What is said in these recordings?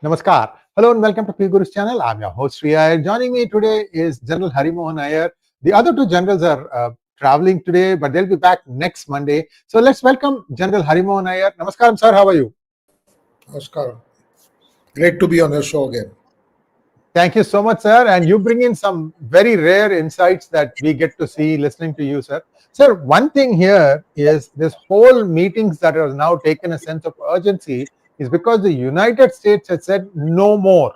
Namaskar. Hello and welcome to 𝗏𝗏𝗙𝗏 channel. I'm your host Sree Iyer. Joining me today is General Harimohan Iyer. The other two generals are traveling today, but they'll be back next Monday. So let's welcome General Harimohan Iyer. Namaskaram, sir. How are you? Namaskaram. Great to be on your show again. Thank you so much, sir. And you bring in some very rare insights that we get to see listening to you, sir. Sir, one thing here is this whole meetings that has now taken a sense of urgency is because the United States has said no more.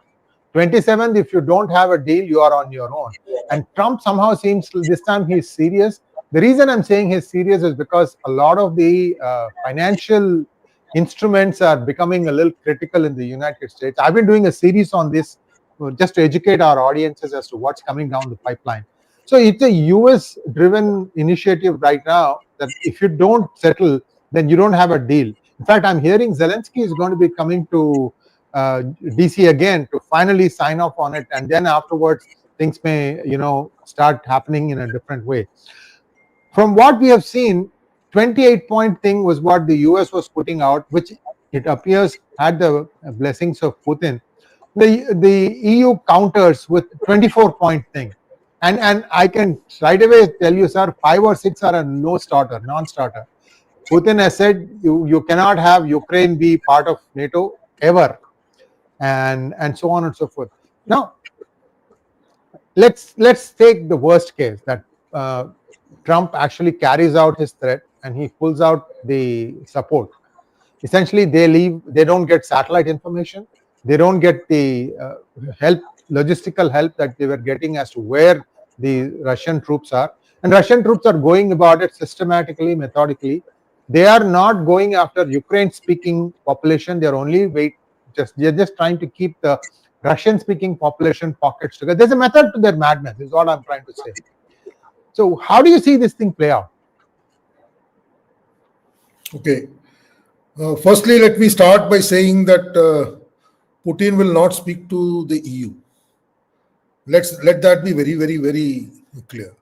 27th, if you don't have a deal, you are on your own. And Trump somehow seems this time he's serious. The reason I'm saying he's serious is because a lot of the financial instruments are becoming a little critical in the United States. I've been doing a series on this just to educate our audiences as to what's coming down the pipeline. So it's a US-driven initiative right now that if you don't settle, then you don't have a deal. In fact, I'm hearing Zelensky is going to be coming to DC again to finally sign off on it, and then afterwards things may, start happening in a different way. From what we have seen, 28-point thing was what the US was putting out, which it appears had the blessings of Putin. The EU counters with 24-point thing. And I can right away tell you, sir, 5 or 6 are a non-starter. Putin has said you cannot have Ukraine be part of NATO ever, and so on and so forth. Now, let's take the worst case that Trump actually carries out his threat and he pulls out the support. Essentially, they leave. They don't get satellite information. They don't get the logistical help that they were getting as to where the Russian troops are. And Russian troops are going about it systematically, methodically. They are not going after Ukraine-speaking population. They're just trying to keep the Russian-speaking population pockets together. There's a method to their madness, is what I'm trying to say. So how do you see this thing play out? Okay. Firstly, let me start by saying that Putin will not speak to the EU. Let that be very, very, very clear.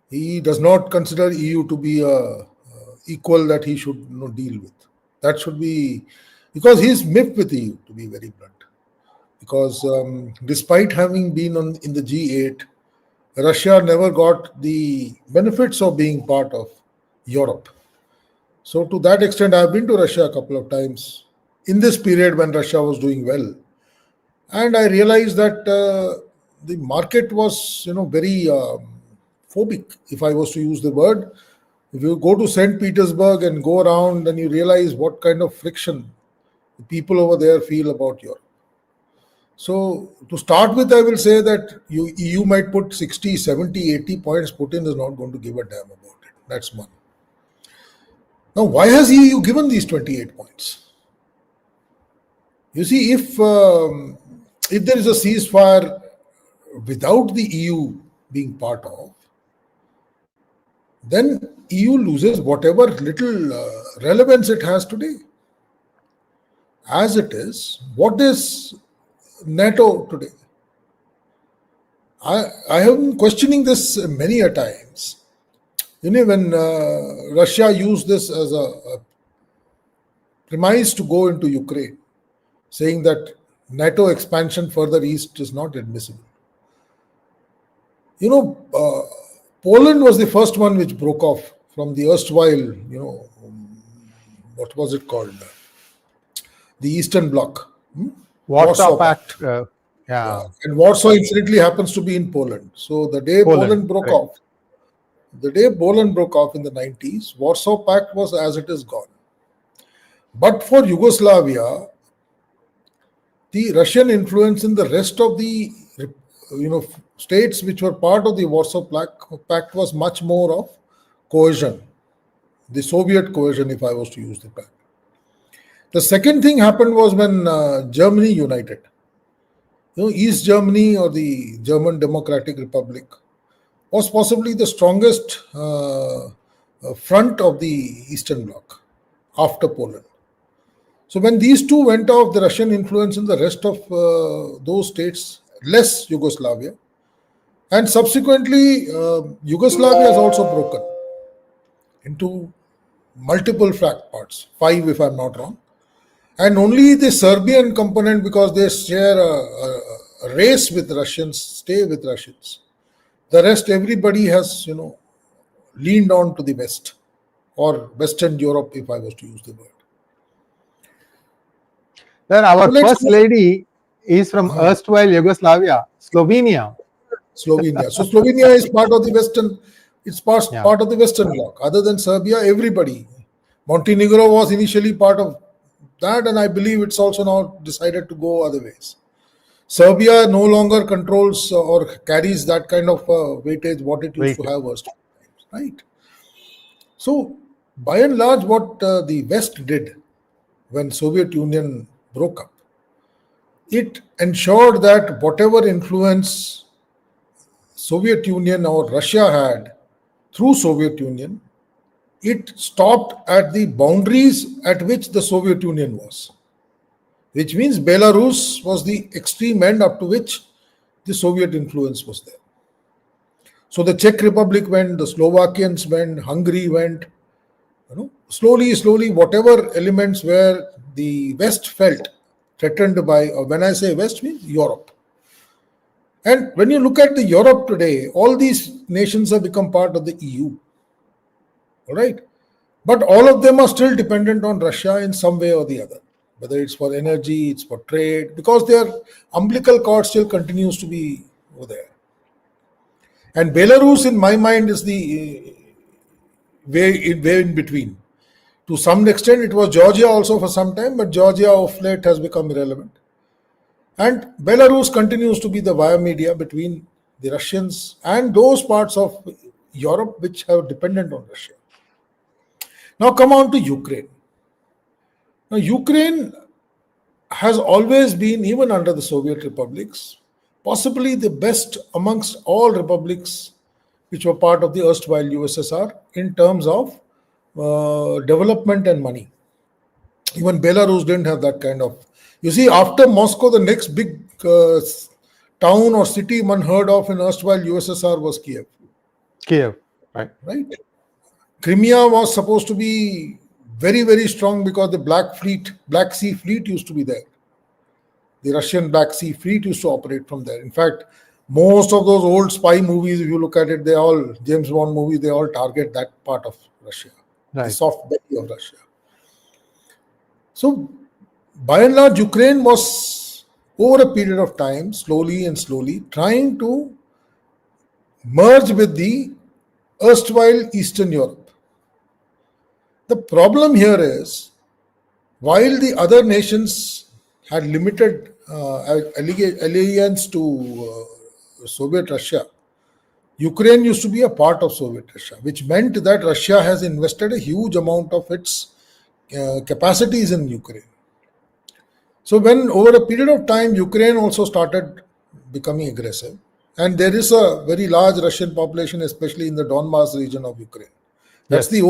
He does not consider EU to be a equal that he should deal with. That should be because he's miffed with EU, to be very blunt. Because despite having been in the G8, Russia never got the benefits of being part of Europe. So to that extent, I've been to Russia a couple of times in this period when Russia was doing well. And I realized that the market was, very phobic, if I was to use the word. If you go to St. Petersburg and go around, then you realize what kind of friction the people over there feel about Europe. So to start with, I will say that EU might put 60, 70, 80 points. Putin is not going to give a damn about it. That's one. Now, why has EU given these 28 points? You see, if there is a ceasefire without the EU being part of, then EU loses whatever little relevance it has today. As it is, what is NATO today? I have been questioning this many a times. When Russia used this as a premise to go into Ukraine, saying that NATO expansion further east is not admissible. Poland was the first one which broke off from the erstwhile, what was it called? The Eastern Bloc. Warsaw Pact. Yeah. And Warsaw incidentally happens to be in Poland. So the day Poland broke off, in the 90s, Warsaw Pact was as it is gone. But for Yugoslavia, the Russian influence in the rest of the states which were part of the Warsaw Pact was much more of cohesion, the Soviet cohesion, if I was to use the term. The second thing happened was when Germany united. East Germany, or the German Democratic Republic, was possibly the strongest front of the Eastern Bloc after Poland. So when these two went off, the Russian influence in the rest of those states, less Yugoslavia, and subsequently Yugoslavia has also broken into multiple parts, 5 if I'm not wrong. And only the Serbian component, because they share a race with Russians, stay with Russians. The rest, everybody has, leaned on to the West or Western Europe, if I was to use the word. Then our first lady is from erstwhile Yugoslavia, Slovenia. Slovenia. So Slovenia is part of the Western. It's part of the Western bloc. Other than Serbia, everybody. Montenegro was initially part of that, and I believe it's also now decided to go other ways. Serbia no longer controls or carries that kind of weightage what it used to have first, right? So, by and large, what the West did when Soviet Union broke up, it ensured that whatever influence Soviet Union or Russia had through Soviet Union, it stopped at the boundaries at which the Soviet Union was, which means Belarus was the extreme end up to which the Soviet influence was there. So the Czech Republic went, the Slovakians went, Hungary went, slowly, whatever elements where the West felt threatened by, or when I say West, means Europe. And when you look at the Europe today, all these nations have become part of the EU. All right. But all of them are still dependent on Russia in some way or the other, whether it's for energy, it's for trade, because their umbilical cord still continues to be over there. And Belarus, in my mind, is the way in between. To some extent, it was Georgia also for some time, but Georgia of late has become irrelevant. And Belarus continues to be the via media between the Russians and those parts of Europe which are dependent on Russia. Now come on to Ukraine. Now Ukraine has always been, even under the Soviet republics, possibly the best amongst all republics which were part of the erstwhile USSR in terms of development and money. Even Belarus didn't have that kind of. You see, after Moscow, the next big town or city one heard of in erstwhile USSR was Kiev. Kiev, right. Crimea was supposed to be very, very strong because the Black Sea Fleet used to be there. The Russian Black Sea Fleet used to operate from there. In fact, most of those old spy movies, if you look at it, they all, James Bond movies, they all target that part of Russia, the soft belly of Russia. So, by and large, Ukraine was, over a period of time, slowly trying to merge with the erstwhile Eastern Europe. The problem here is, while the other nations had limited allegiance to Soviet Russia, Ukraine used to be a part of Soviet Russia, which meant that Russia has invested a huge amount of its capacities in Ukraine. So when over a period of time, Ukraine also started becoming aggressive, and there is a very large Russian population, especially in the Donbas region of Ukraine. That's the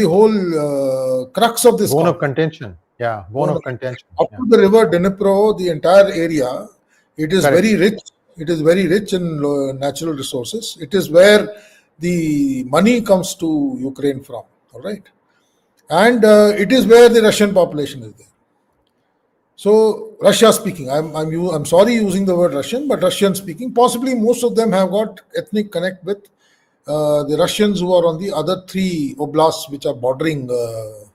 whole crux of this. Bone of contention. Yeah, bone of contention. Up to the river Dnipro, the entire area, it is very rich. It is very rich in natural resources. It is where the money comes to Ukraine from. All right, and it is where the Russian population is there. So Russia speaking, I'm sorry using the word Russian, but Russian speaking, possibly most of them have got ethnic connect with the Russians who are on the other three oblasts which are bordering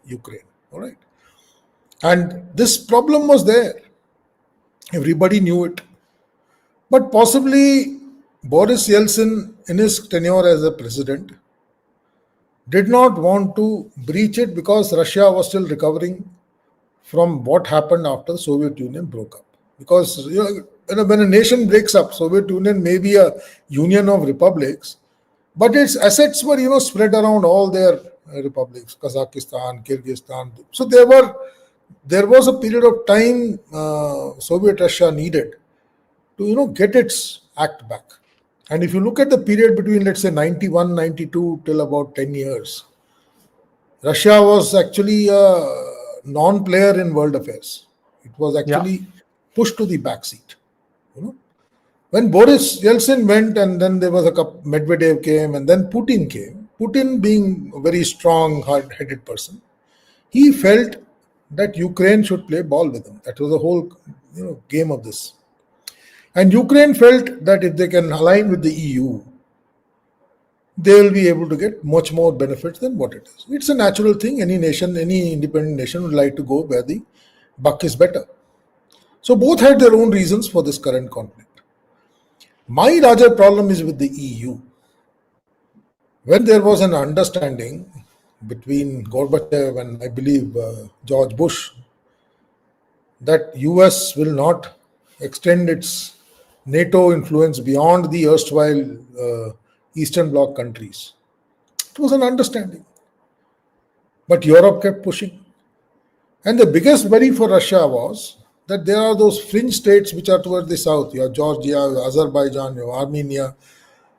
Ukraine. All right, and this problem was there. Everybody knew it, but possibly Boris Yeltsin, in his tenure as a president, did not want to breach it because Russia was still recovering from what happened after the Soviet Union broke up. Because when a nation breaks up, Soviet Union may be a union of republics, but its assets were spread around all their republics, Kazakhstan, Kyrgyzstan. So there was a period of time Soviet Russia needed to get its act back. And if you look at the period between, let's say, 91, 92 till about 10 years, Russia was actually a non-player in world affairs. It was actually pushed to the backseat. When Boris Yeltsin went, and then there was Medvedev came, and then Putin came. Putin, being a very strong, hard-headed person, he felt that Ukraine should play ball with them. That was the whole game of this. And Ukraine felt that if they can align with the EU, they will be able to get much more benefits than what it is. It's a natural thing. Any nation, any independent nation would like to go where the buck is better. So both had their own reasons for this current conflict. My larger problem is with the EU. When there was an understanding between Gorbachev and I believe George Bush that US will not extend its NATO influence beyond the erstwhile Eastern Bloc countries. It was an understanding. But Europe kept pushing. And the biggest worry for Russia was that there are those fringe states which are towards the south. You have Georgia, you have Azerbaijan, you have Armenia,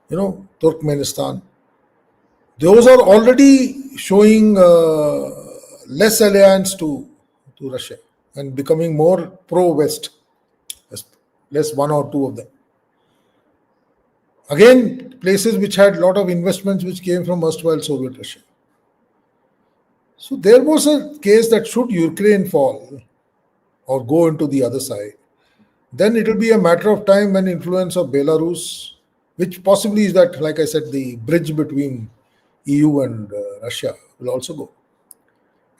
Turkmenistan. Those are already showing less alliance to Russia and becoming more pro-West, less one or two of them. Again, places which had a lot of investments which came from erstwhile Soviet Russia. So there was a case that should Ukraine fall or go into the other side, then it will be a matter of time when influence of Belarus, which possibly is that, like I said, the bridge between EU and Russia will also go.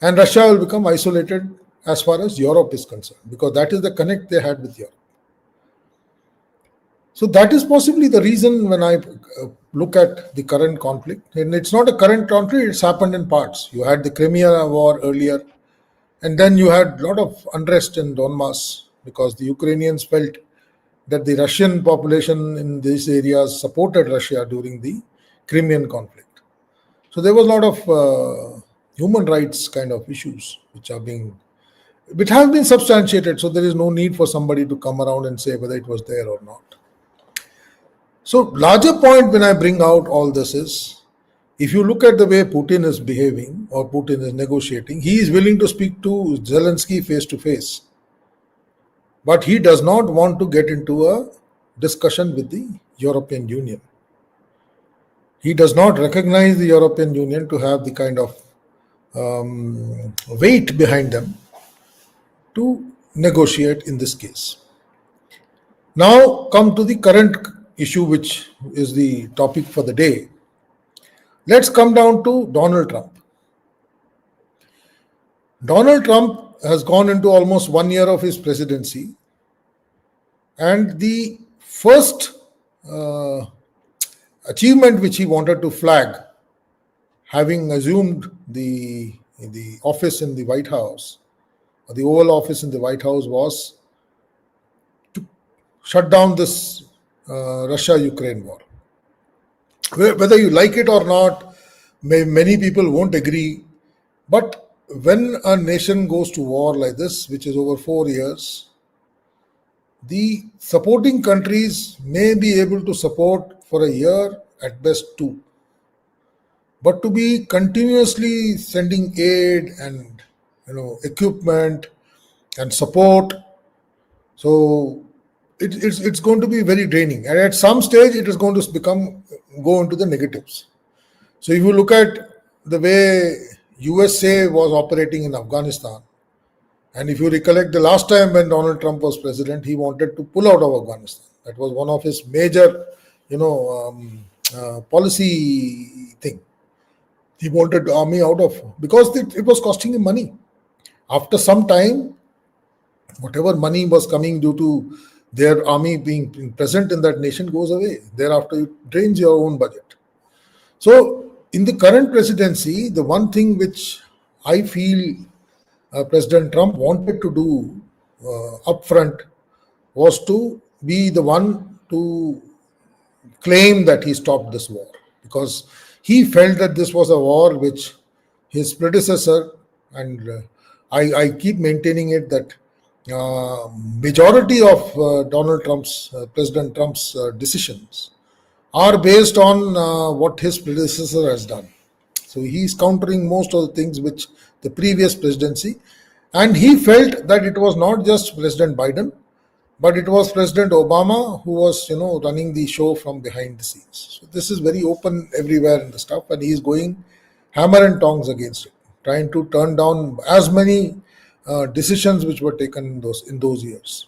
And Russia will become isolated as far as Europe is concerned, because that is the connect they had with Europe. So that is possibly the reason when I look at the current conflict. And it's not a current conflict, it's happened in parts. You had the Crimea war earlier, and then you had a lot of unrest in Donbass because the Ukrainians felt that the Russian population in these areas supported Russia during the Crimean conflict. So there was a lot of human rights kind of issues which have been substantiated. So there is no need for somebody to come around and say whether it was there or not. So larger point when I bring out all this is, if you look at the way Putin is behaving or Putin is negotiating, he is willing to speak to Zelensky face to face. But he does not want to get into a discussion with the European Union. He does not recognize the European Union to have the kind of weight behind them to negotiate in this case. Now come to the current issue, which is the topic for the day. Let's come down to Donald Trump. Donald Trump has gone into almost 1 year of his presidency, and the first achievement which he wanted to flag, having assumed the office in the White House, or the Oval Office in the White House, was to shut down this Russia-Ukraine war. Whether you like it or not, many people won't agree, but when a nation goes to war like this, which is over 4 years, the supporting countries may be able to support for a year, at best 2. But to be continuously sending aid and equipment and support, so it's going to be very draining, and at some stage it is going to go into the negatives. So if you look at the way USA was operating in Afghanistan, and if you recollect the last time when Donald Trump was president, he wanted to pull out of Afghanistan. That was one of his major policy thing. He wanted the army out of, because it was costing him money. After some time, whatever money was coming due to their army being present in that nation goes away. Thereafter, it drains your own budget. So in the current presidency, the one thing which I feel President Trump wanted to do upfront was to be the one to claim that he stopped this war, because he felt that this was a war which his predecessor, and I keep maintaining it, that majority of President Trump's decisions are based on what his predecessor has done. So he's countering most of the things which the previous presidency, and he felt that it was not just President Biden, but it was President Obama who was running the show from behind the scenes. So this is very open everywhere in the stuff, and he's going hammer and tongs against it, trying to turn down as many decisions which were taken in those years.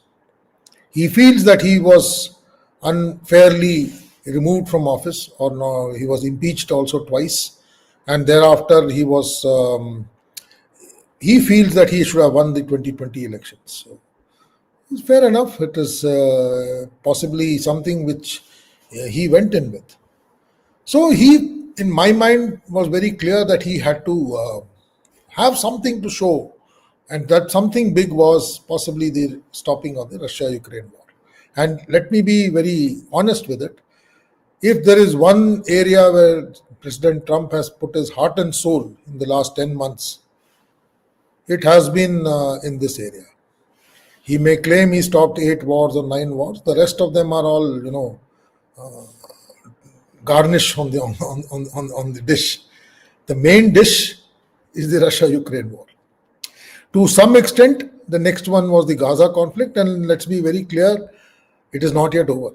He feels that he was unfairly removed from office, or no, he was impeached also twice, and thereafter he feels that he should have won the 2020 elections. So it's fair enough. It is possibly something which he went in with. So he, in my mind, was very clear that he had to have something to show, and that something big was possibly the stopping of the Russia-Ukraine war. And let me be very honest with it. If there is one area where President Trump has put his heart and soul in the last 10 months, it has been in this area. He may claim he stopped 8 wars or 9 wars. The rest of them are all, garnish on the dish. The main dish is the Russia-Ukraine war. To some extent, the next one was the Gaza conflict, and let's be very clear, it is not yet over.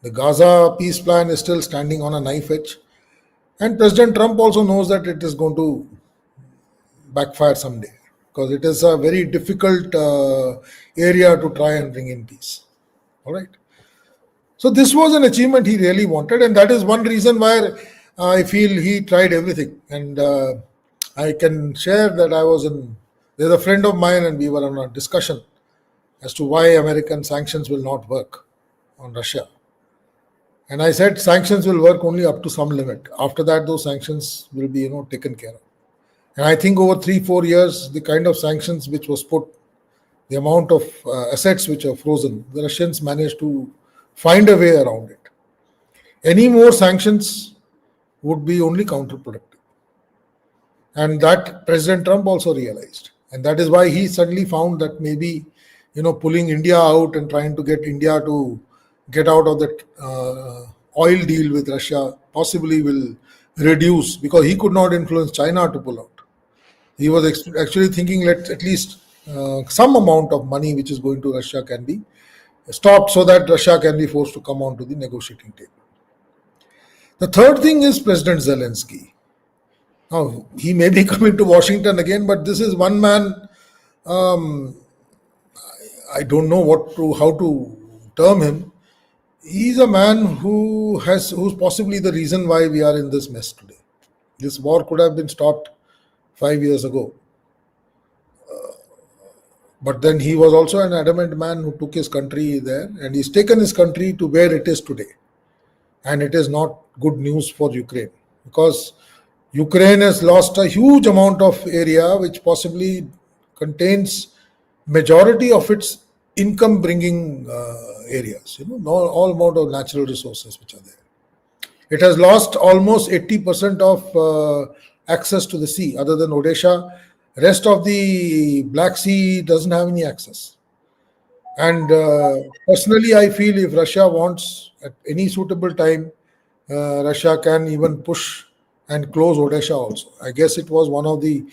The Gaza peace plan is still standing on a knife edge, and President Trump also knows that it is going to backfire someday, because it is a very difficult area to try and bring in peace. All right. So this was an achievement he really wanted, and that is one reason why I feel he tried everything. And I can share that there's a friend of mine, and we were on a discussion as to why American sanctions will not work on Russia. And I said sanctions will work only up to some limit. After that, those sanctions will be, taken care of. And I think over 3-4 years, the kind of sanctions which was put, the amount of assets which are frozen, the Russians managed to find a way around it. Any more sanctions would be only counterproductive. And that President Trump also realized. And that is why he suddenly found that maybe, pulling India out and trying to get India to get out of that oil deal with Russia possibly will reduce, because he could not influence China to pull out. He was actually thinking that at least some amount of money which is going to Russia can be stopped, so that Russia can be forced to come onto the negotiating table. The third thing is President Zelensky. Now, he may be coming to Washington again, but this is one man, I don't know how to term him. He's a man who's possibly the reason why we are in this mess today. This war could have been stopped 5 years ago. But then he was also an adamant man who took his country there, and he's taken his country to where it is today. And it is not good news for Ukraine, because Ukraine has lost a huge amount of area which possibly contains majority of its income bringing areas, all amount of natural resources which are there. It has lost almost 80% of access to the sea, other than Odisha. Rest of the Black Sea doesn't have any access. And personally, I feel if Russia wants, at any suitable time, Russia can even push and close Odisha also. I guess it was one of the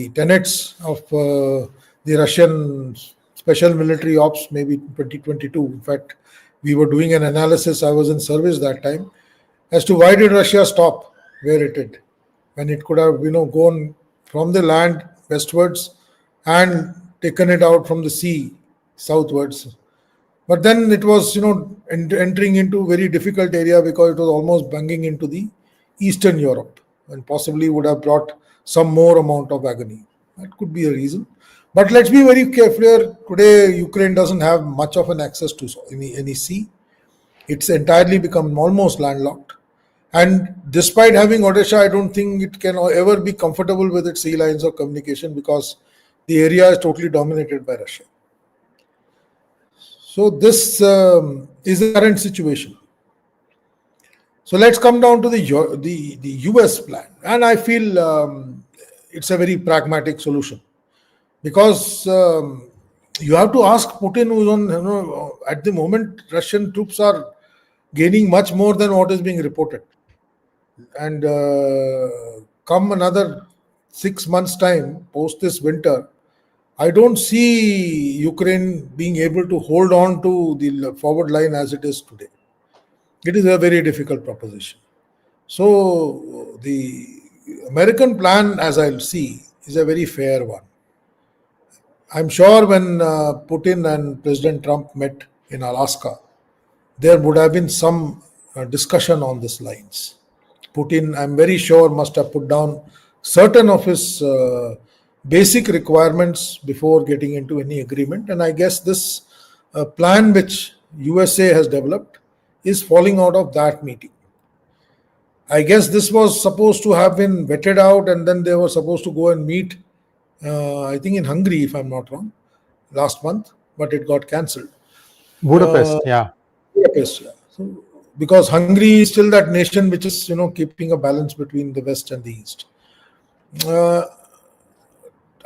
tenets of the Russian special military ops, maybe 2022. In fact, we were doing an analysis, I was in service that time, as to why did Russia stop where it did, when it could have gone from the land westwards and taken it out from the sea southwards. But then it was entering into a very difficult area, because it was almost banging into the Eastern Europe, and possibly would have brought some more amount of agony. That could be a reason. But let's be very careful here. Today, Ukraine doesn't have much of an access to any sea. It's entirely become almost landlocked. And despite having Odisha, I don't think it can ever be comfortable with its sea lines of communication, because the area is totally dominated by Russia. So this is the current situation. So let's come down to the US plan. And I feel it's a very pragmatic solution, because you have to ask Putin, who's on, at the moment, Russian troops are gaining much more than what is being reported. And come another 6 months' time, post this winter, I don't see Ukraine being able to hold on to the forward line as it is today. It is a very difficult proposition. So the American plan, as I'll see, is a very fair one. I'm sure when Putin and President Trump met in Alaska, there would have been some discussion on these lines. Putin, I'm very sure, must have put down certain of his basic requirements before getting into any agreement. And I guess this plan which USA has developed is falling out of that meeting. I guess this was supposed to have been vetted out, and then they were supposed to go and meet, I think in Hungary, if I'm not wrong, last month, but it got cancelled. Budapest, yeah. Budapest, yeah. So, because Hungary is still that nation which is, keeping a balance between the West and the East.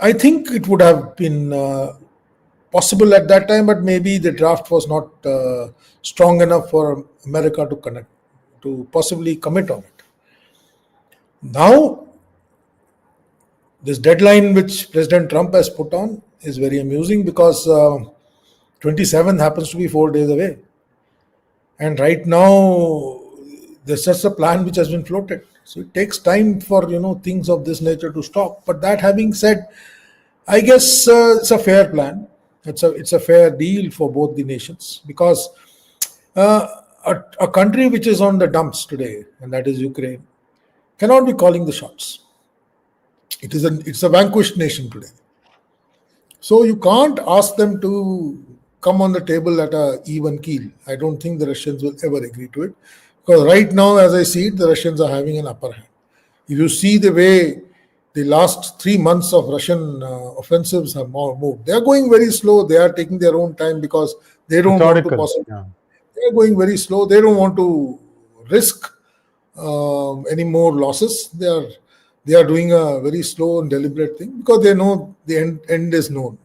I think it would have been possible at that time, but maybe the draft was not strong enough for America to possibly commit on it. Now, this deadline which President Trump has put on is very amusing because 27th happens to be 4 days away. And right now, there's just a plan which has been floated. So it takes time for, things of this nature to stop. But that having said, I guess it's a fair plan. It's a fair deal for both the nations, because a country which is on the dumps today, and that is Ukraine, cannot be calling the shots. It's a vanquished nation today. So you can't ask them to come on the table at a even keel. I don't think the Russians will ever agree to it, because right now, as I see it, the Russians are having an upper hand. If you see the way the last 3 months of Russian offensives have moved, they are going very slow. They are taking their own time because they don't want to possibly. Yeah. They are going very slow. They don't want to risk any more losses. They are doing a very slow and deliberate thing because they know the end is known.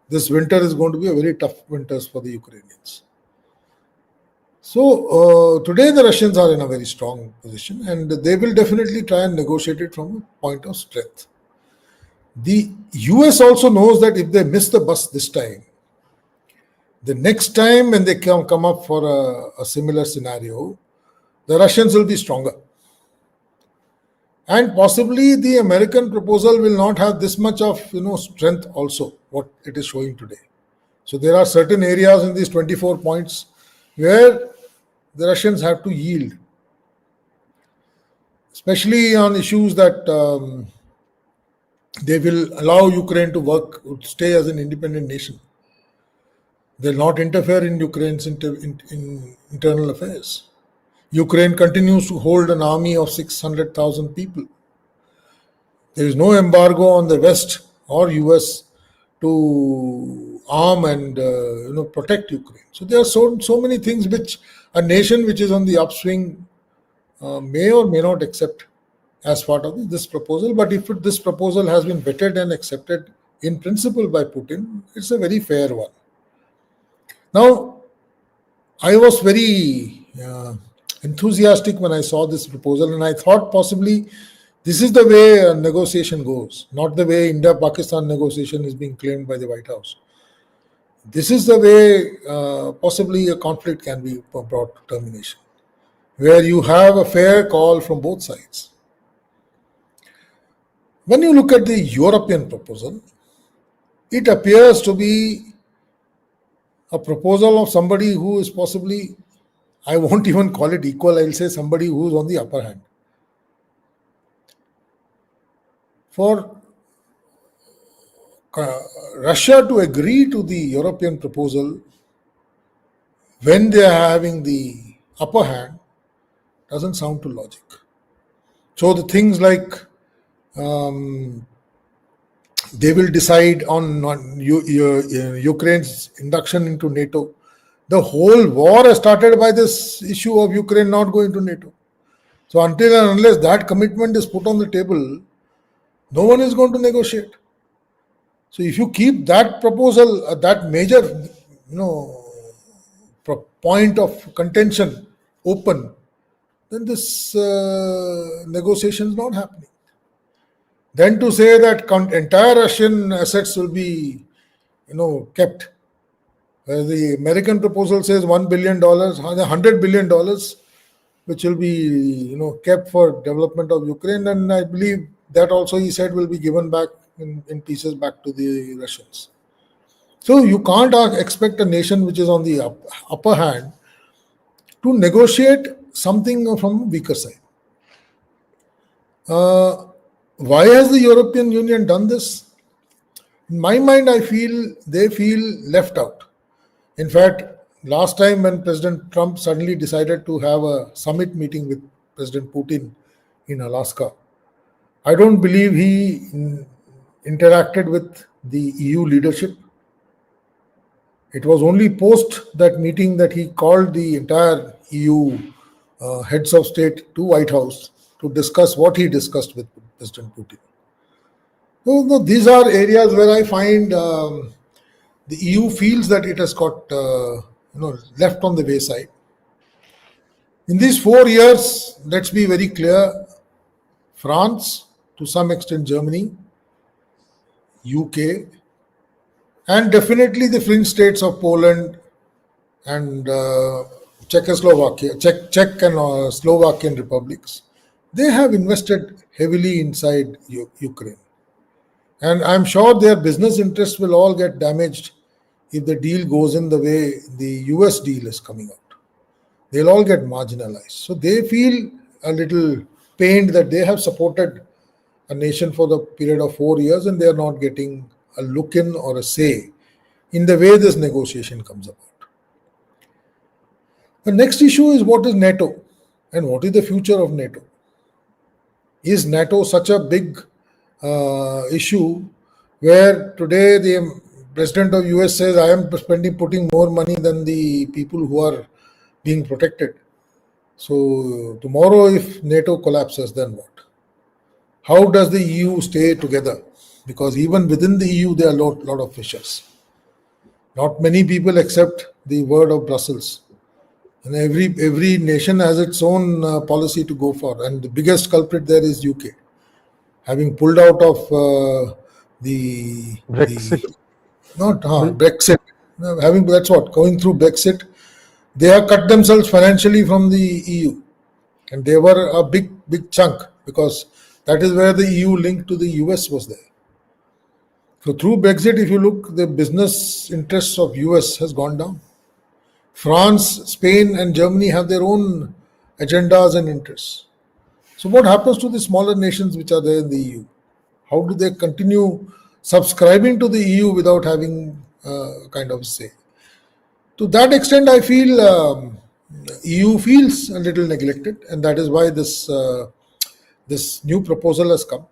This winter is going to be a very tough winter for the Ukrainians. So today the Russians are in a very strong position, and they will definitely try and negotiate it from a point of strength. The US also knows that if they miss the bus this time, the next time when they come up for a similar scenario, the Russians will be stronger. And possibly the American proposal will not have this much of strength also, what it is showing today. So there are certain areas in these 24 points where the Russians have to yield, especially on issues that they will allow Ukraine to stay as an independent nation. They will not interfere in Ukraine's internal affairs. Ukraine continues to hold an army of 600,000 people. There is no embargo on the West or US to arm and protect Ukraine. So there are so many things which a nation which is on the upswing may or may not accept as part of this proposal. But if this proposal has been vetted and accepted in principle by Putin, it's a very fair one. Now, I was very enthusiastic when I saw this proposal, and I thought possibly this is the way a negotiation goes, not the way India-Pakistan negotiation is being claimed by the White House. This is the way possibly a conflict can be brought to termination, where you have a fair call from both sides. When you look at the European proposal, it appears to be a proposal of somebody who is possibly, I won't even call it equal, I'll say somebody who is on the upper hand. For Russia to agree to the European proposal when they are having the upper hand doesn't sound to logic. So the things like they will decide on Ukraine's induction into NATO. The whole war has started by this issue of Ukraine not going to NATO. So until and unless that commitment is put on the table, no one is going to negotiate. So if you keep that proposal, that major, point of contention open, then this negotiation is not happening. Then to say that entire Russian assets will be, kept. The American proposal says $1 billion, $100 billion, which will be, kept for development of Ukraine, and I believe that also he said will be given back in pieces back to the Russians. So you can't expect a nation which is on the upper hand to negotiate something from weaker side. Why has the European Union done this? In my mind, I feel they feel left out. In fact, last time when President Trump suddenly decided to have a summit meeting with President Putin in Alaska, I don't believe he interacted with the EU leadership. It was only post that meeting that he called the entire EU heads of state to White House to discuss what he discussed with President Putin. So these are areas where I find the EU feels that it has got left on the wayside. In these 4 years, let's be very clear, France, to some extent Germany, UK, and definitely the fringe states of Poland and Czechoslovakia, Czech and Slovakian republics, they have invested heavily inside Ukraine. And I'm sure their business interests will all get damaged if the deal goes in the way the US deal is coming out. They'll all get marginalized. So they feel a little pained that they have supported a nation for the period of 4 years and they are not getting a look in or a say in the way this negotiation comes about. The next issue is what is NATO and what is the future of NATO? Is NATO such a big issue where today the President of US says, I am putting more money than the people who are being protected. So tomorrow if NATO collapses, then what? How does the EU stay together? Because even within the EU, there are a lot of fissures. Not many people accept the word of Brussels. And every nation has its own policy to go for. And the biggest culprit there is UK. Having pulled out of the Brexit. Brexit. Going through Brexit, they have cut themselves financially from the EU. And they were a big chunk because that is where the EU link to the US was there. So through Brexit, if you look, the business interests of US has gone down. France, Spain and Germany have their own agendas and interests. So what happens to the smaller nations which are there in the EU? How do they continue subscribing to the EU without having kind of say? To that extent, I feel EU feels a little neglected, and that is why this new proposal has come.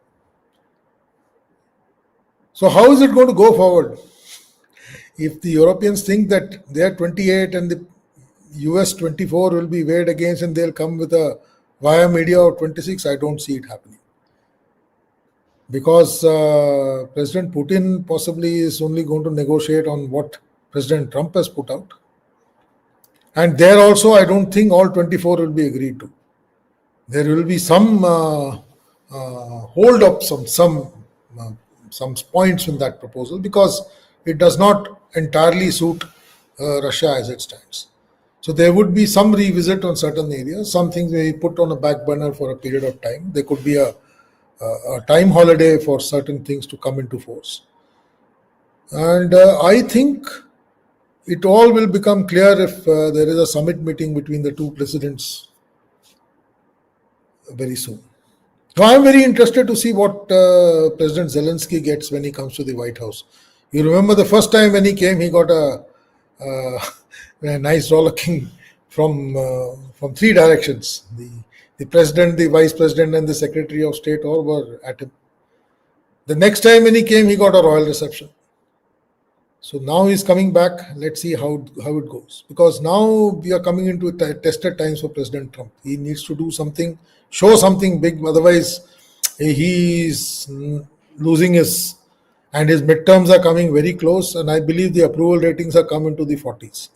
So how is it going to go forward? If the Europeans think that they are 28 and the US 24 will be weighed against and they'll come with a via media of 26, I don't see it happening. Because President Putin possibly is only going to negotiate on what President Trump has put out. And there also, I don't think all 24 will be agreed to. There will be some hold up, some points in that proposal because it does not entirely suit Russia as it stands. So there would be some revisit on certain areas. Some things may be put on a back burner for a period of time. There could be a time holiday for certain things to come into force. And I think it all will become clear if there is a summit meeting between the two presidents very soon. So I am very interested to see what President Zelensky gets when he comes to the White House. You remember the first time when he came, he got a nice rollicking from 3 directions. The president, the vice president, and the secretary of state all were at him. The next time when he came, he got a royal reception. So now he's coming back. Let's see how it goes. Because now we are coming into tested times for President Trump. He needs to do something, show something big. Otherwise, he's losing his midterms are coming very close. And I believe the approval ratings are coming to the 40s.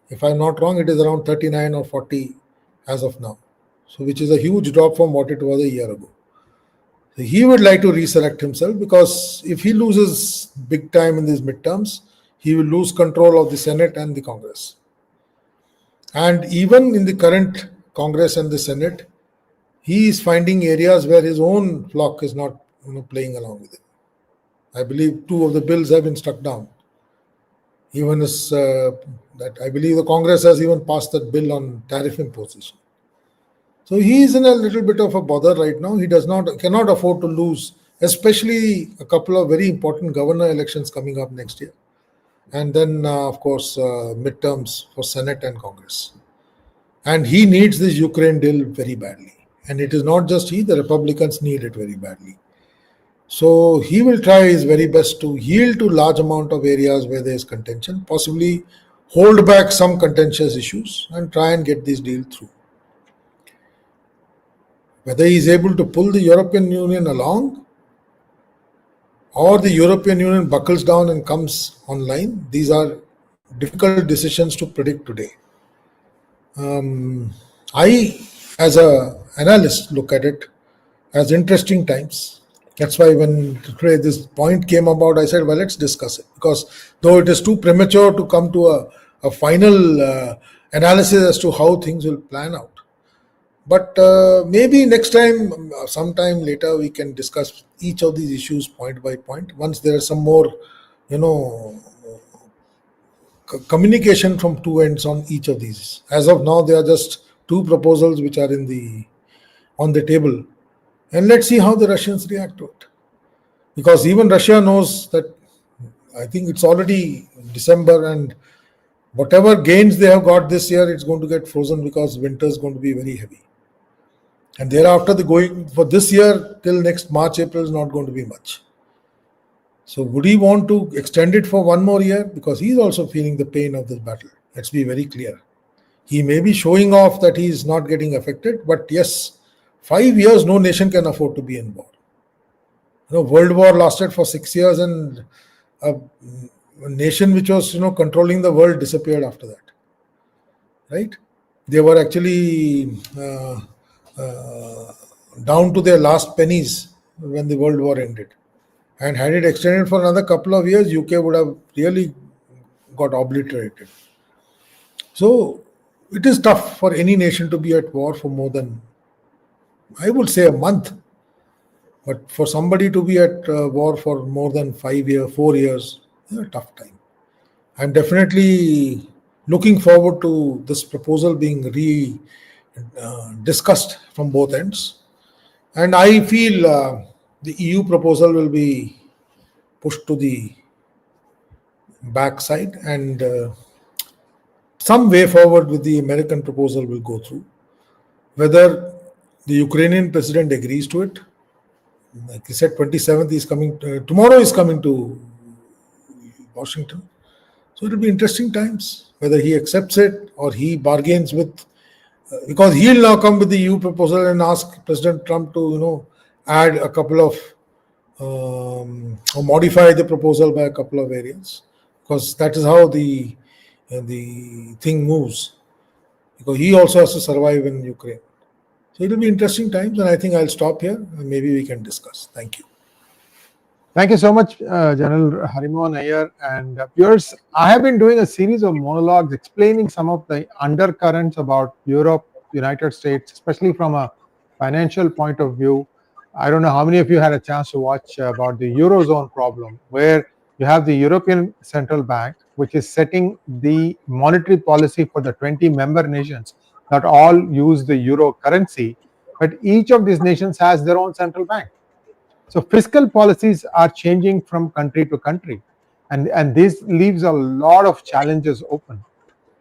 If I'm not wrong, it is around 39 or 40 as of now. So which is a huge drop from what it was a year ago. So he would like to reselect himself because if he loses big time in these midterms, he will lose control of the Senate and the Congress. And even in the current Congress and the Senate, he is finding areas where his own flock is not playing along with him. I believe 2 of the bills have been struck down. Even as that, I believe the Congress has even passed that bill on tariff imposition. So he is in a little bit of a bother right now. He cannot afford to lose, especially a couple of very important governor elections coming up next year. And then, of course, midterms for Senate and Congress. And he needs this Ukraine deal very badly. And it is not just he, the Republicans need it very badly. So he will try his very best to yield to large amount of areas where there is contention, possibly hold back some contentious issues and try and get this deal through. Whether he is able to pull the European Union along or the European Union buckles down and comes online, these are difficult decisions to predict today. I, as an analyst, look at it as interesting times. That's why when today this point came about, I said, well, let's discuss it. Because though it is too premature to come to a final analysis as to how things will plan out. But maybe next time, sometime later, we can discuss each of these issues point by point. Once there is some more, communication from two ends on each of these. As of now, there are just 2 proposals which are on the table. And let's see how the Russians react to it. Because even Russia knows that I think it's already December and whatever gains they have got this year, it's going to get frozen because winter is going to be very heavy. And thereafter, the going for this year till next March, April is not going to be much. So would he want to extend it for 1 more year? Because he's also feeling the pain of this battle. Let's be very clear. He may be showing off that he is not getting affected, but yes, 5 years, no nation can afford to be in war. World War lasted for 6 years and a nation which was, controlling the world disappeared after that. Right? They were actually down to their last pennies when the World War ended. And had it extended for another couple of years, UK would have really got obliterated. So it is tough for any nation to be at war for more than, I would say, a month. But for somebody to be at war for more than 5 years, 4 years, is a tough time. I'm definitely looking forward to this proposal being discussed from both ends. And I feel the EU proposal will be pushed to the backside and some way forward with the American proposal will go through. Whether the Ukrainian president agrees to it, like he said, 27th is coming, tomorrow is coming to Washington. So it will be interesting times, whether he accepts it or he bargains with, because he'll now come with the EU proposal and ask President Trump to, add a couple of, or modify the proposal by a couple of areas, because that is how the thing moves, because he also has to survive in Ukraine. So it will be interesting times, and I think I'll stop here and maybe we can discuss. Thank you. Thank you so much, General Harimohan Iyer. And viewers, I have been doing a series of monologues explaining some of the undercurrents about Europe, United States, especially from a financial point of view. I don't know how many of you had a chance to watch about the Eurozone problem, where you have the European Central Bank, which is setting the monetary policy for the 20 member nations that all use the euro currency, but each of these nations has their own central bank. So fiscal policies are changing from country to country, and this leaves a lot of challenges open.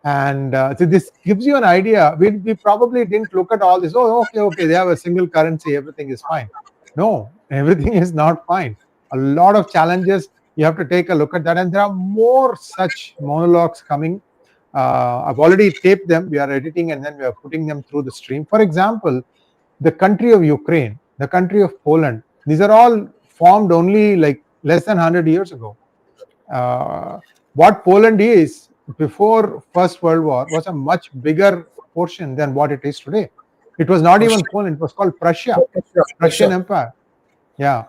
And so this gives you an idea. We probably didn't look at all this. Oh, okay, they have a single currency, everything is fine. No, everything is not fine. A lot of challenges. You have to take a look at that, and there are more such monologues coming. I've already taped them. We are editing and then we are putting them through the stream. For example, the country of Ukraine, the country of Poland, these are all formed only like less than 100 years ago. What Poland is before First World War was a much bigger portion than what it is today. It was not even Poland, it was called Prussia, Prussian Empire. Yeah.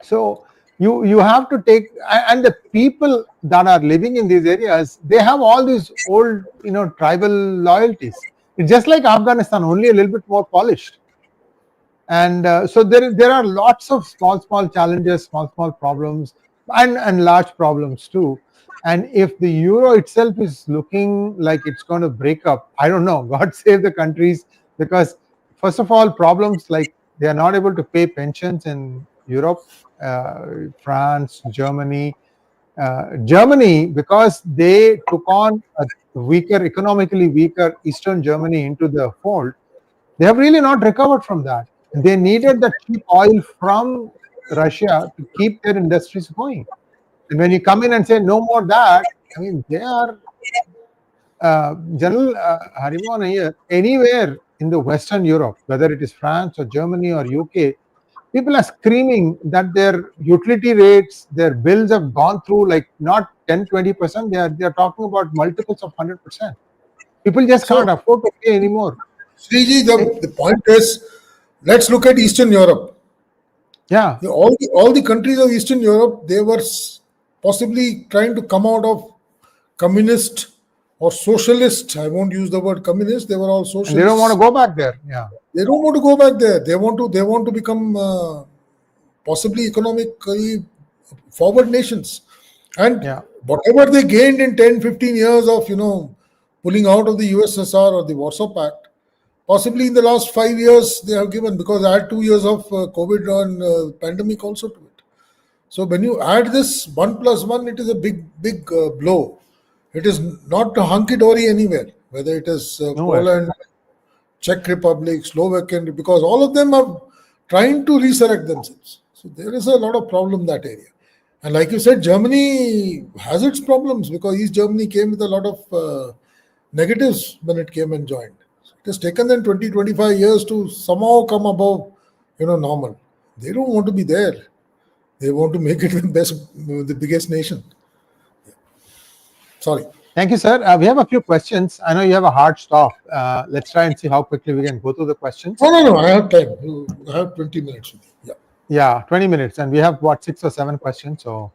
So you have to take, and the people that are living in these areas, they have all these old, tribal loyalties. It's just like Afghanistan, only a little bit more polished. And so there are lots of small challenges, small problems, and large problems too. And if the euro itself is looking like it's going to break up, I don't know, God save the countries, because first of all, problems like they are not able to pay pensions in Europe, France, Germany. Germany, because they took on a economically weaker Eastern Germany into the fold, they have really not recovered from that. They needed the cheap oil from Russia to keep their industries going. And when you come in and say no more that, I mean, they are General Harimohan Iyer, anywhere in the Western Europe, whether it is France or Germany or UK, people are screaming that their utility rates, their bills have gone through like not 10-20%, they are talking about multiples of 100%. People just can't afford to pay anymore. Sree, the point is, let's look at Eastern Europe. Yeah. All the countries of Eastern Europe, they were possibly trying to come out of communist or socialist. I won't use the word communist. They were all socialist. And they don't want to go back there. Yeah. They don't want to go back there. They want to become possibly economically forward nations. And whatever they gained in 10-15 years of pulling out of the USSR or the Warsaw Pact, possibly in the last 5 years they have given, because add 2 years of COVID and pandemic also to it. So when you add this 1 + 1, it is a big blow. It is not a hunky-dory anywhere, whether it is Poland, Czech Republic, Slovakia, because all of them are trying to resurrect themselves. So there is a lot of problem in that area. And like you said, Germany has its problems, because East Germany came with a lot of negatives when it came and joined. So it has taken them 20-25 years to somehow come above normal. They don't want to be there. They want to make it the biggest nation. Sorry. Thank you, sir. We have a few questions. I know you have a hard stop. Let's try and see how quickly we can go through the questions. No. I have time. I have 20 minutes with you. Yeah, 20 minutes. And we have, 6 or 7 questions. So,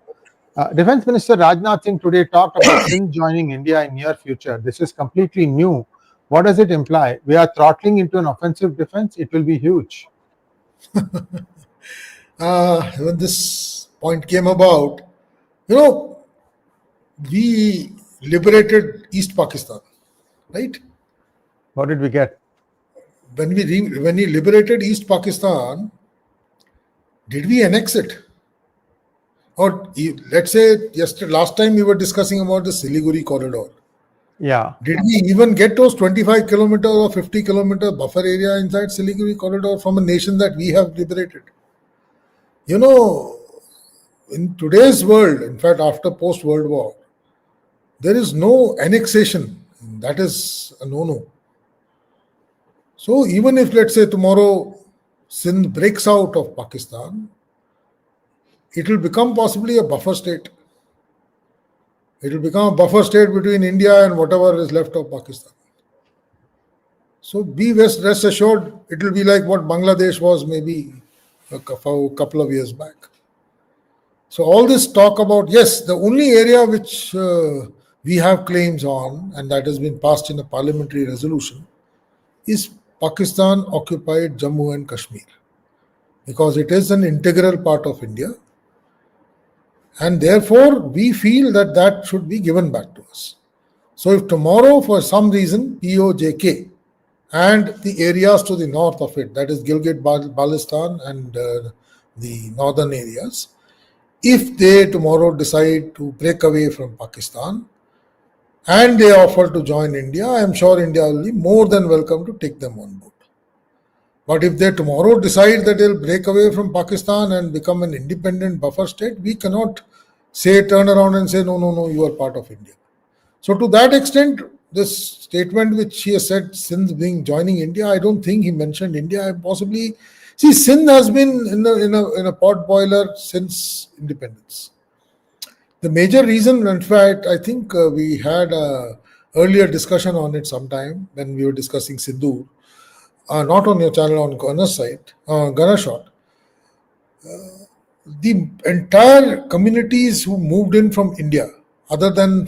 Defense Minister Rajnath Singh today talked about Sindh joining India in near future. This is completely new. What does it imply? We are throttling into an offensive defense. It will be huge. When this point came about, we liberated East Pakistan, right? What did we get? When we liberated East Pakistan, did we annex it? Or let's say last time we were discussing about the Siliguri corridor. Yeah. Did we even get those 25 kilometer or 50 kilometer buffer area inside Siliguri corridor from a nation that we have liberated? In today's world, in fact, after post-World War, there is no annexation. That is a no-no. So even if, let's say, tomorrow Sindh breaks out of Pakistan, it will become possibly a buffer state. It will become a buffer state between India and whatever is left of Pakistan. So be rest assured, it will be like what Bangladesh was maybe a couple of years back. So all this talk about, yes, the only area which we have claims on, and that has been passed in a parliamentary resolution, is Pakistan occupied Jammu and Kashmir, because it is an integral part of India, and therefore we feel that should be given back to us. So if tomorrow for some reason POJK and the areas to the north of it, that is Gilgit-Baltistan and the northern areas, if they tomorrow decide to break away from Pakistan and they offer to join India, I am sure India will be more than welcome to take them on board. But if they tomorrow decide that they'll break away from Pakistan and become an independent buffer state, we cannot turn around and say, no, you are part of India. So to that extent, this statement which he has said, Sindh joining India, I don't think he mentioned India. Possibly, see, Sindh has been in a pot boiler since independence. The major reason, in fact, I think we had a earlier discussion on it sometime when we were discussing Sindoor, not on your channel, on Gunner's site, Gunner Shot. The entire communities who moved in from India, other than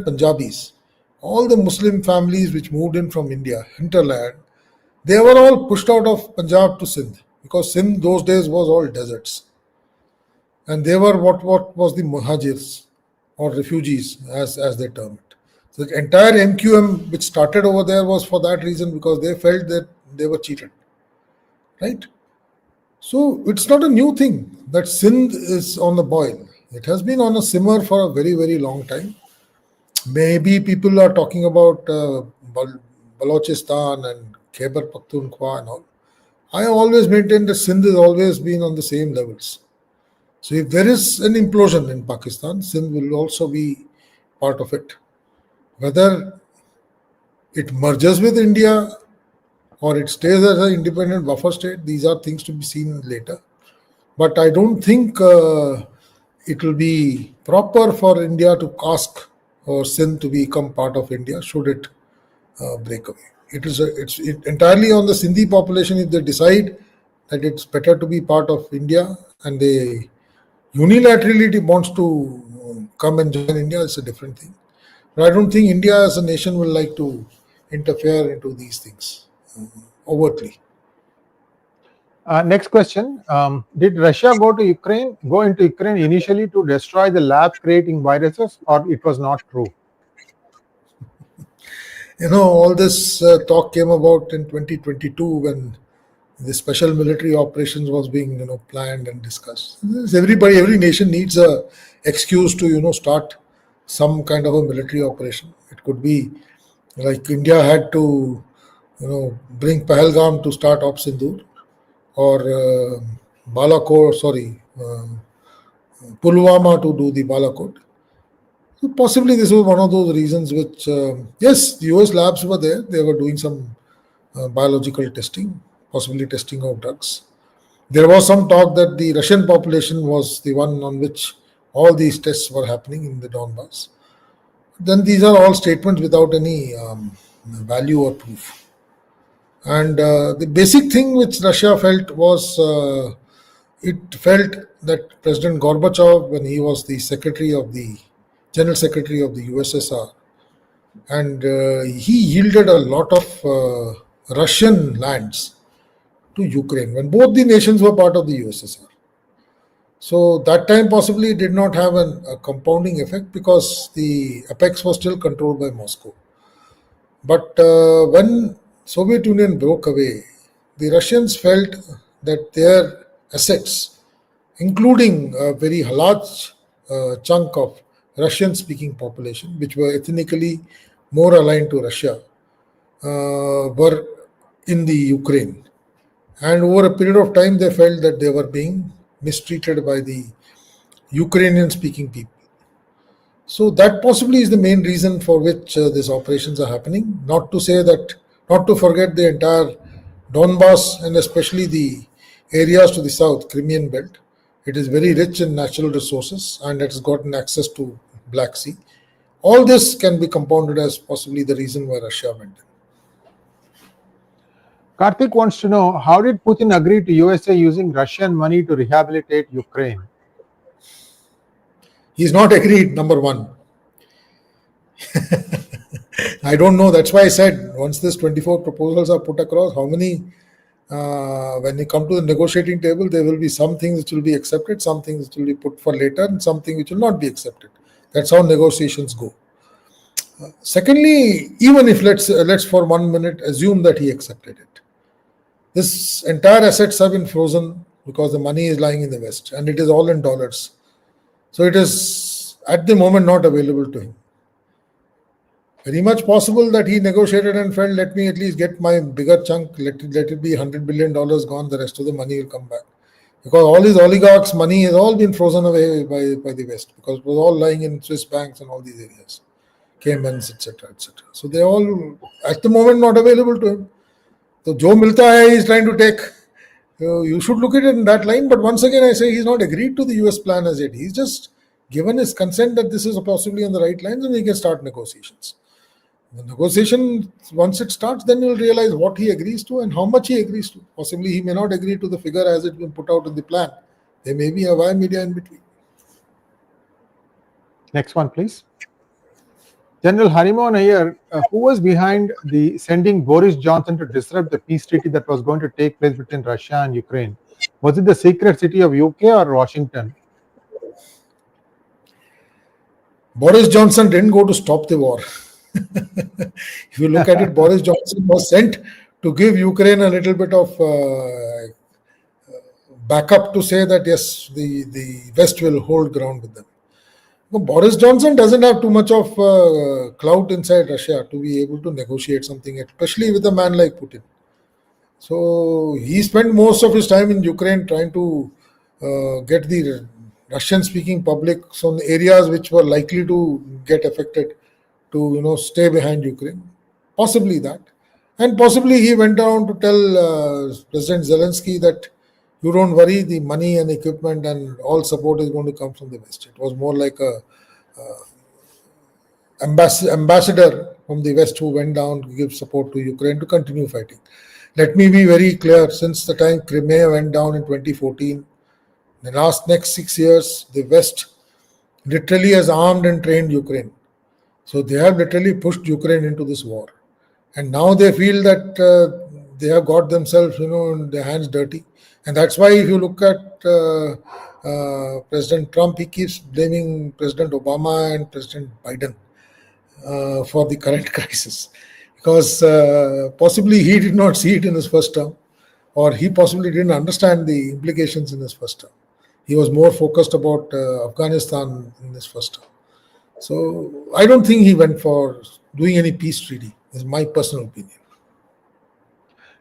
Punjabis, all the Muslim families which moved in from India, hinterland, They were all pushed out of Punjab to Sindh, because Sindh those days was all deserts. And they were what was the Muhajirs or refugees, as they term it. So the entire MQM which started over there was for that reason, because they felt that they were cheated. Right? So it's not a new thing that Sindh is on the boil. It has been on a simmer for a very, very long time. Maybe people are talking about Balochistan and Khyber Pakhtunkhwa and all. I have always maintained that Sindh has always been on the same levels. So if there is an implosion in Pakistan, Sindh will also be part of it. Whether it merges with India or it stays as an independent buffer state, these are things to be seen later. But I don't think it will be proper for India to ask or Sindh to become part of India should it break away. It's entirely on the Sindhi population. If they decide that it's better to be part of India and they unilaterally wants to come and join India, it's a different thing. But I don't think India as a nation will like to interfere into these things overtly. Next question. Did Russia go into Ukraine initially to destroy the labs creating viruses, or it was not true? All this talk came about in 2022 when the special military operations was being planned and discussed. Every nation needs a excuse to start some kind of a military operation. It could be like India had to bring Pahalgam to start Op Sindoor, or Pulwama to do the Balakot. So possibly this was one of those reasons which, yes, the US labs were there. They were doing some biological testing, possibly testing of drugs. There was some talk that the Russian population was the one on which all these tests were happening in the Donbass. Then these are all statements without any value or proof. And the basic thing which Russia felt was, it felt that President Gorbachev, when he was the General Secretary of the USSR, and he yielded a lot of Russian lands to Ukraine when both the nations were part of the USSR. So that time possibly did not have a compounding effect because the apex was still controlled by Moscow. But when Soviet Union broke away, the Russians felt that their assets, including a very large chunk of Russian-speaking population, which were ethnically more aligned to Russia, were in the Ukraine. And over a period of time, they felt that they were being mistreated by the Ukrainian-speaking people. So that possibly is the main reason for which these operations are happening. Not to forget the entire Donbass and especially the areas to the south, Crimean belt. It is very rich in natural resources and it has gotten access to Black Sea. All this can be compounded as possibly the reason why Russia went in. Karthik wants to know, how did Putin agree to USA using Russian money to rehabilitate Ukraine? He's not agreed, number one. I don't know. That's why I said once these 24 proposals are put across, how many, when you come to the negotiating table, there will be some things which will be accepted, some things which will be put for later, and something which will not be accepted. That's how negotiations go. Secondly, even if let's for 1 minute assume that he accepted it, this entire assets have been frozen because the money is lying in the West and it is all in dollars. So it is at the moment not available to him. Very much possible that he negotiated and felt, let me at least get my bigger chunk, let it be $100 billion gone, the rest of the money will come back. Because all these oligarchs' money has all been frozen away by the West, because it was all lying in Swiss banks and all these areas, Caymans, etc., etc. So they all, at the moment, not available to him. So jo milta hai, he is trying to take. You should look at it in that line. But once again, I say he's not agreed to the US plan as yet. He's just given his consent that this is possibly on the right lines and we can start negotiations. The negotiation, once it starts, then you'll realize what he agrees to and how much he agrees to. Possibly he may not agree to the figure as it's been put out in the plan. There may be a wire media in between. Next one, please. General Harimohan Iyer, who was behind the sending Boris Johnson to disrupt the peace treaty that was going to take place between Russia and Ukraine? Was it the secret city of UK or Washington? Boris Johnson didn't go to stop the war. If you look at it, Boris Johnson was sent to give Ukraine a little bit of backup to say that yes, the West will hold ground with them. Boris Johnson doesn't have too much of clout inside Russia to be able to negotiate something, especially with a man like Putin. So he spent most of his time in Ukraine trying to get the Russian-speaking public on areas which were likely to get affected to stay behind Ukraine. Possibly that. And possibly he went down to tell President Zelensky that you don't worry, the money and equipment and all support is going to come from the West. It was more like a ambassador from the West who went down to give support to Ukraine to continue fighting. Let me be very clear, since the time Crimea went down in 2014, the next 6 years, the West literally has armed and trained Ukraine. So they have literally pushed Ukraine into this war. And now they feel that they have got themselves, their hands dirty. And that's why if you look at President Trump, he keeps blaming President Obama and President Biden for the current crisis. Because possibly he did not see it in his first term, or he possibly didn't understand the implications in his first term. He was more focused about Afghanistan in his first term. So I don't think he went for doing any peace treaty, is my personal opinion.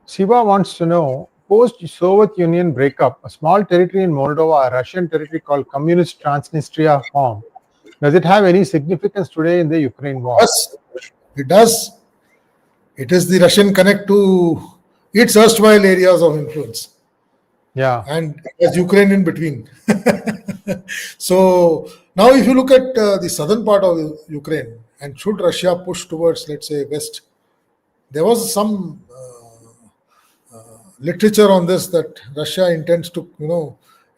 Shiva wants to know, post-Soviet Union breakup, a small territory in Moldova, a Russian territory called Communist Transnistria formed. Does it have any significance today in the Ukraine war? Yes, it does. It is the Russian connect to its erstwhile areas of influence. Yeah. And as Ukraine in between. So now if you look at the southern part of Ukraine, and should Russia push towards, let's say, West, there was some literature on this that Russia intends to,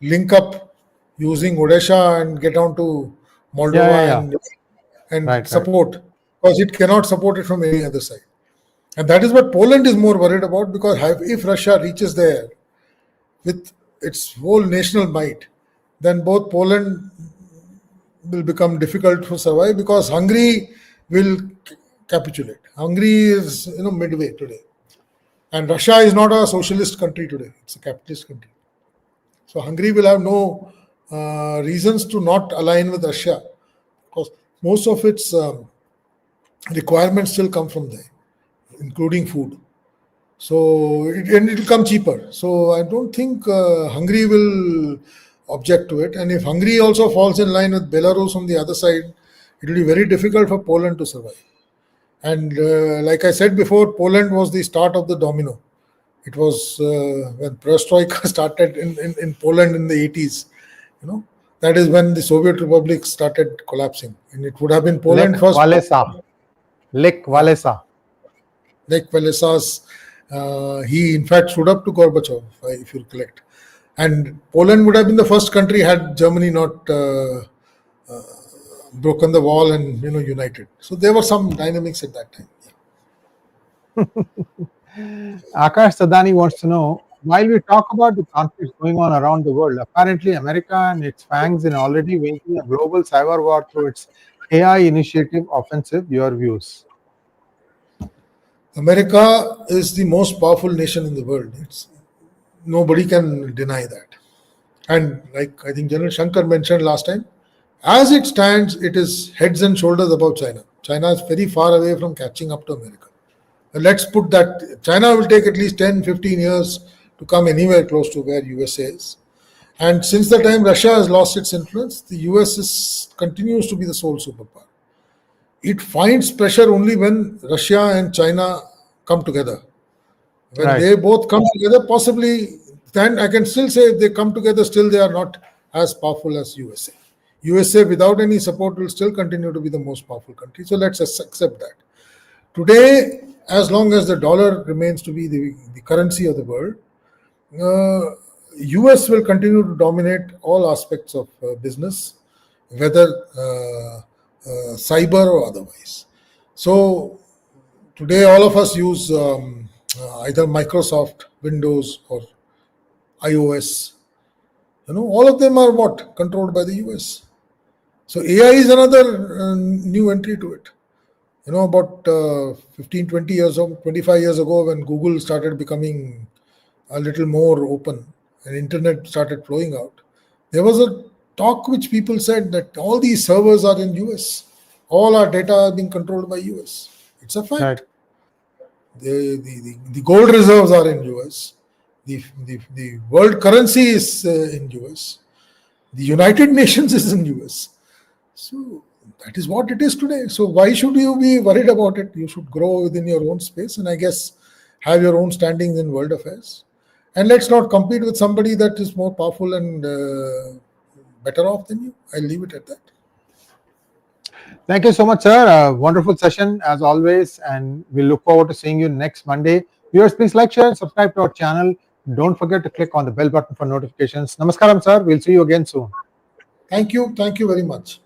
link up using Odisha and get on to Moldova and support, because it cannot support it from any other side. And that is what Poland is more worried about, because if Russia reaches there with its whole national might, then both Poland will become difficult to survive, because Hungary will capitulate. Hungary is midway today. And Russia is not a socialist country today, it's a capitalist country. So Hungary will have no reasons to not align with Russia, because most of its requirements still come from there, including food. So it will come cheaper. So I don't think Hungary will object to it. And if Hungary also falls in line with Belarus on the other side, it will be very difficult for Poland to survive. And like I said before, Poland was the start of the domino. It was when Perestroika started in Poland in the 80s. That is when the Soviet Republic started collapsing. And it would have been Poland first. Lech Walesa. Lech Walesa's, he in fact stood up to Gorbachev, if you recollect. And Poland would have been the first country had Germany not broken the wall and united. So there were some dynamics at that time. Akash Sadani wants to know, while we talk about the conflicts going on around the world, apparently America and its fangs in already waging a global cyber war through its AI initiative offensive. Your views? America is the most powerful nation in the world. Nobody can deny that. And like I think General Shankar mentioned last time, as it stands, it is heads and shoulders above China. China is very far away from catching up to America. Let's put that, China will take at least 10, 15 years to come anywhere close to where USA is. And since the time Russia has lost its influence, the US continues to be the sole superpower. It finds pressure only when Russia and China come together. When they both come together, possibly, then I can still say if they come together, still they are not as powerful as USA. USA without any support will still continue to be the most powerful country. So let's accept that. Today, as long as the dollar remains to be the currency of the world, US will continue to dominate all aspects of business, whether cyber or otherwise. So today all of us use either Microsoft, Windows or iOS. All of them are what? Controlled by the US. So AI is another new entry to it. About 15, 20 years ago, 25 years ago, when Google started becoming a little more open and internet started flowing out, there was a talk which people said that all these servers are in US. All our data are being controlled by US. It's a fact. Right. The gold reserves are in US. The world currency is in US. The United Nations is in US. So that is what it is today. So why should you be worried about it? You should grow within your own space and I guess have your own standings in world affairs. And let's not compete with somebody that is more powerful and better off than you. I'll leave it at that. Thank you so much, sir. Wonderful session as always, and we look forward to seeing you next Monday. Viewers, please like, share, and subscribe to our channel. Don't forget to click on the bell button for notifications. Namaskaram, sir. We'll see you again soon. Thank you. Thank you very much.